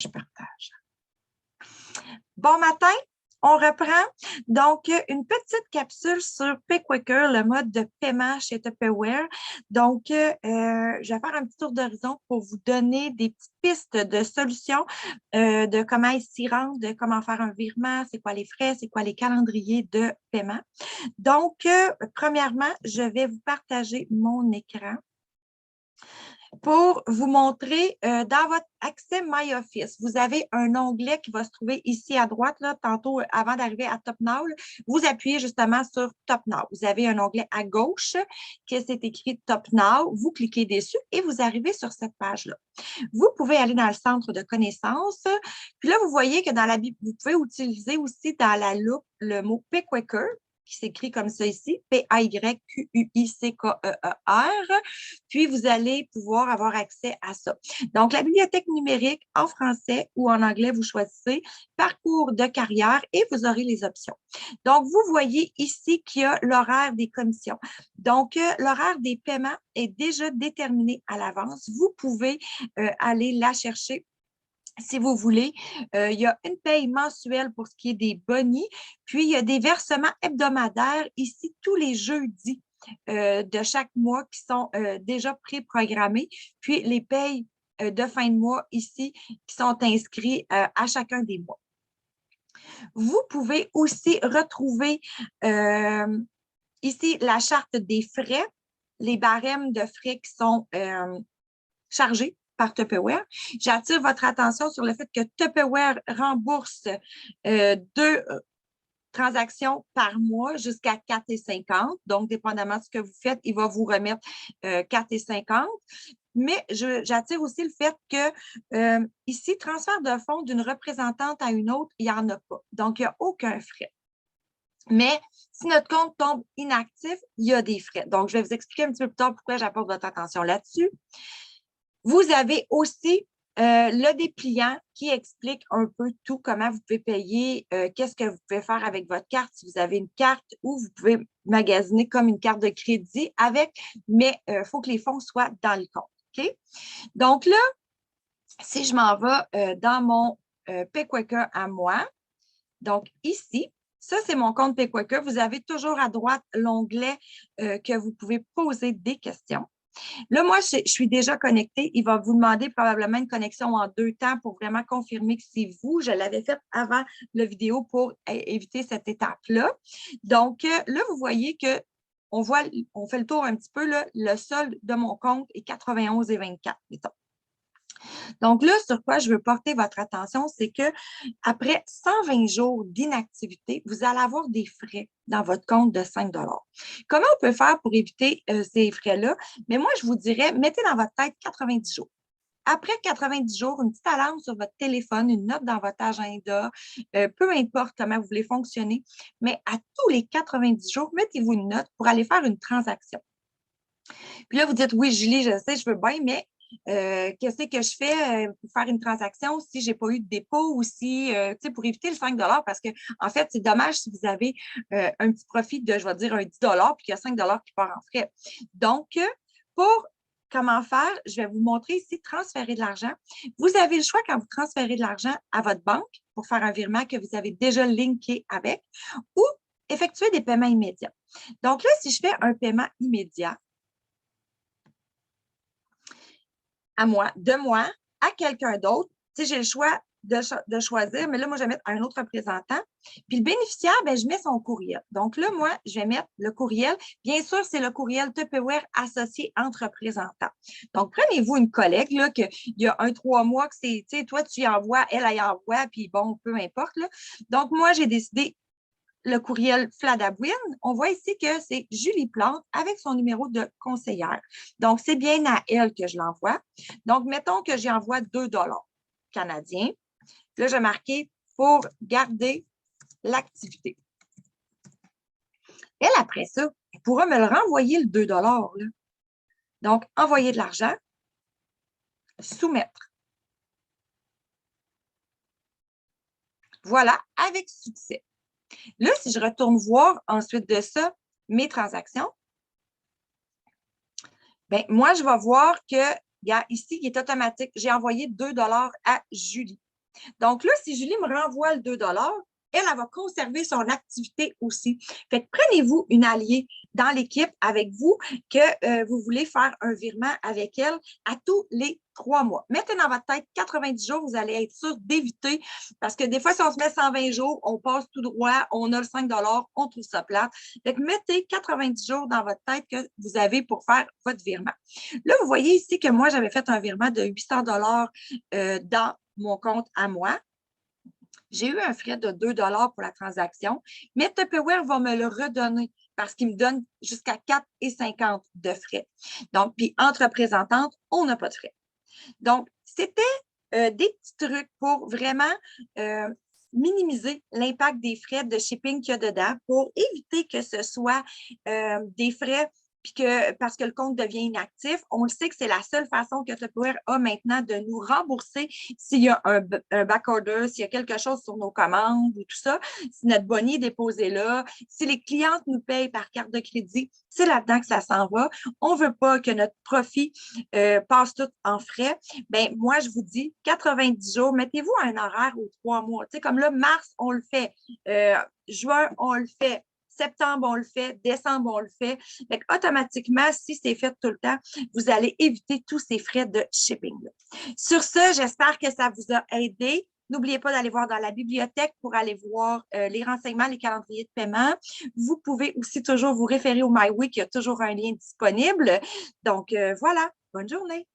Je partage. Bon matin, on reprend. Donc, une petite capsule sur PayQuicker, le mode de paiement chez Tupperware. Donc, je vais faire un petit tour d'horizon pour vous donner des petites pistes de solutions de comment s'y rendre, de comment faire un virement, c'est quoi les frais, c'est quoi les calendriers de paiement. Donc, premièrement, je vais vous partager mon écran pour vous montrer dans votre accès My Office, vous avez un onglet qui va se trouver ici à droite, là, tantôt avant d'arriver à Top Now. Vous appuyez justement sur Top Now. Vous avez un onglet à gauche qui c'est écrit Top Now. Vous cliquez dessus et vous arrivez sur cette page-là. Vous pouvez aller dans le centre de connaissances. Puis là, vous voyez que dans la vous pouvez utiliser aussi dans la loupe le mot PayQuicker, qui s'écrit comme ça ici, P-A-Y-Q-U-I-C-K-E-E-R. Puis, vous allez pouvoir avoir accès à ça. Donc, la bibliothèque numérique en français ou en anglais, vous choisissez parcours de carrière et vous aurez les options. Donc, vous voyez ici qu'il y a l'horaire des commissions. Donc, l'horaire des paiements est déjà déterminé à l'avance. Vous pouvez aller la chercher si vous voulez. Il y a une paye mensuelle pour ce qui est des bonis, puis il y a des versements hebdomadaires ici tous les jeudis de chaque mois qui sont déjà préprogrammés, puis les payes de fin de mois ici qui sont inscrits à chacun des mois. Vous pouvez aussi retrouver ici la charte des frais, les barèmes de frais qui sont chargés par Tupperware. J'attire votre attention sur le fait que Tupperware rembourse 2 transactions par mois jusqu'à 4,50. Donc, dépendamment de ce que vous faites, il va vous remettre 4,50. Mais j'attire aussi le fait que ici, transfert de fonds d'une représentante à une autre, il n'y en a pas. Donc, il n'y a aucun frais. Mais si notre compte tombe inactif, il y a des frais. Donc, je vais vous expliquer un petit peu plus tard pourquoi j'apporte votre attention là-dessus. Vous avez aussi le dépliant qui explique un peu tout, comment vous pouvez payer, qu'est-ce que vous pouvez faire avec votre carte, si vous avez une carte ou vous pouvez magasiner comme une carte de crédit avec, mais il faut que les fonds soient dans le compte. OK? Donc là, si je m'en vais dans mon PayQuicker à moi, donc ici, ça, c'est mon compte PayQuicker. Vous avez toujours à droite l'onglet que vous pouvez poser des questions. Là, moi, je suis déjà connectée. Il va vous demander probablement une connexion en 2 temps pour vraiment confirmer que c'est vous. Je l'avais fait avant la vidéo pour éviter cette étape-là. Donc, là, vous voyez que on fait le tour un petit peu. Là, le solde de mon compte est 91,24, mettons. Donc là, sur quoi je veux porter votre attention, c'est qu'après 120 jours d'inactivité, vous allez avoir des frais dans votre compte de 5 $. Comment on peut faire pour éviter ces frais-là? Mais moi, je vous dirais, mettez dans votre tête 90 jours. Après 90 jours, une petite alarme sur votre téléphone, une note dans votre agenda, peu importe comment vous voulez fonctionner, mais à tous les 90 jours, mettez-vous une note pour aller faire une transaction. Puis là, vous dites, oui, Julie, je sais, je veux bien, mais qu'est-ce que je fais pour faire une transaction si je n'ai pas eu de dépôt ou si, tu sais, pour éviter le 5 $, parce que, en fait, c'est dommage si vous avez un petit profit de, je vais dire, un 10 $ puis qu'il y a 5 $ qui part en frais. Donc, pour comment faire, je vais vous montrer ici transférer de l'argent. Vous avez le choix quand vous transférez de l'argent à votre banque pour faire un virement que vous avez déjà linké avec ou effectuer des paiements immédiats. Donc là, si je fais un paiement immédiat, à moi, de moi, à quelqu'un d'autre. Tu sais, j'ai le choix de choisir, mais là, moi, je vais mettre un autre représentant. Puis le bénéficiaire, bien, je mets son courriel. Donc là, moi, je vais mettre le courriel. Bien sûr, c'est le courriel Tupperware associé entre représentants. Donc, prenez-vous une collègue, là, qu'il y a 3 mois que c'est, tu sais, toi, tu y envoies, elle y envoie, puis bon, peu importe, là. Donc, moi, j'ai décidé le courriel Fladabouine, on voit ici que c'est Julie Plante avec son numéro de conseillère. Donc, c'est bien à elle que je l'envoie. Donc, mettons que j'y envoie 2 $ canadiens. Là, je vais marquer pour garder l'activité. Elle, après ça, elle pourra me le renvoyer le 2 $. Là. Donc, envoyer de l'argent, soumettre. Voilà, avec succès. Là, si je retourne voir ensuite de ça mes transactions, moi, je vais voir que, ici, il est automatique. J'ai envoyé 2 $ à Julie. Donc là, si Julie me renvoie le 2 elle va conserver son activité aussi. Fait que prenez-vous une alliée dans l'équipe avec vous que vous voulez faire un virement avec elle à tous les 3 mois. Mettez dans votre tête 90 jours, vous allez être sûr d'éviter parce que des fois, si on se met 120 jours, on passe tout droit, on a le 5 on trouve ça plate. Fait que mettez 90 jours dans votre tête que vous avez pour faire votre virement. Là, vous voyez ici que moi, j'avais fait un virement de 800 dans mon compte à moi. J'ai eu un frais de 2 pour la transaction, mais Tupperware va me le redonner parce qu'il me donne jusqu'à 4,50 de frais. Donc, puis entre représentantes, on n'a pas de frais. Donc, c'était des petits trucs pour vraiment minimiser l'impact des frais de shipping qu'il y a dedans pour éviter que ce soit des frais puis que parce que le compte devient inactif, on le sait que c'est la seule façon que Tupperware a maintenant de nous rembourser s'il y a un backorder, s'il y a quelque chose sur nos commandes ou tout ça, si notre bonnier est déposé là, si les clientes nous payent par carte de crédit, c'est là-dedans que ça s'en va. On ne veut pas que notre profit passe tout en frais. Bien, moi, je vous dis 90 jours, mettez-vous un horaire aux 3 mois. Tu sais, comme là, mars, on le fait. Juin, on le fait. Septembre, on le fait. Décembre, on le fait. Donc, automatiquement, si c'est fait tout le temps, vous allez éviter tous ces frais de shipping. Sur ce, j'espère que ça vous a aidé. N'oubliez pas d'aller voir dans la bibliothèque pour aller voir les renseignements, les calendriers de paiement. Vous pouvez aussi toujours vous référer au MyWeek, il y a toujours un lien disponible. Donc, voilà, bonne journée.